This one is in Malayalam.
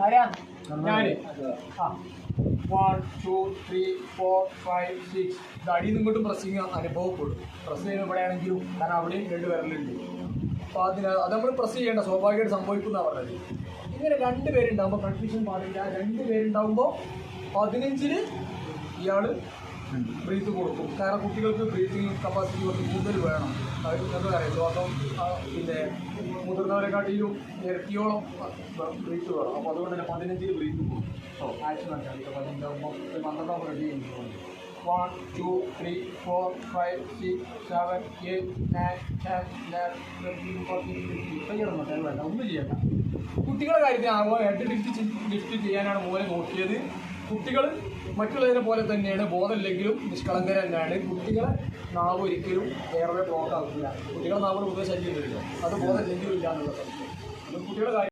ആരാ ഞാന് 1 2 3 4 5 6 അടിയിൽ നിങ്ങോട്ടും പ്രസ്സിങ് അനുഭവപ്പെടും. പ്രസ് ചെയ്യുന്ന ഇവിടെയാണെങ്കിലും കാരണം അവിടെയും 2 വിരലുണ്ട്. അപ്പോൾ അത് നമ്മൾ പ്രസ് ചെയ്യേണ്ട സ്വാഭാവികമായിട്ട് സംഭവിക്കുന്ന പറഞ്ഞത്. ഇങ്ങനെ 2 പേരുണ്ടാകുമ്പോൾ കൺഫ്യൂഷൻ പാടില്ല. 2 പേരുണ്ടാകുമ്പോൾ 15-ൽ ഇയാൾ ബ്രീത്ത് കൊടുക്കും. കാരണം കുട്ടികൾക്ക് ബ്രീത്തിങ് കപ്പാസിറ്റി കുറച്ച് കൂടുതൽ വേണം. അത് എന്താ പറയുക, ശ്വാസം പിന്നെ മുതിർന്നവരെക്കാട്ടിലും ഇരട്ടിയോളം ബ്രീത്ത് വേണം. അപ്പോൾ അതുകൊണ്ട് തന്നെ 15-ൽ ബ്രീത്ത് കൊടുക്കും. ആക്ഷൻ നടക്കാൻ 15-ആകുമ്പോൾ 12 റെഡി ചെയ്യുന്നു. 1 2 3 4 5 6 7 8 9 10 11 12 13 വേണ്ട, ഒന്നും ചെയ്യണ്ട. കുട്ടികളുടെ കാര്യത്തിൽ ആകുമ്പോൾ ഹെഡ് ലിഫ്റ്റ് ചെയ്യാനാണ് മോനെ നോക്കിയത്. കുട്ടികൾ മറ്റുള്ളതിനെ പോലെ തന്നെയാണ്, ബോധമില്ലെങ്കിലും നിഷ്കളങ്കര തന്നെയാണ്. കുട്ടികളെ നാവ് ഒരിക്കലും വേറെ ബ്ലോക്ക് ആക്കില്ല. കുട്ടികളെ നാവിന് പൊതുവെ ശല്യം വരില്ല. അത് ബോധമില്ലെങ്കിലും ഇല്ല എന്നുള്ള സംശയം. കുട്ടികളുടെ കാര്യം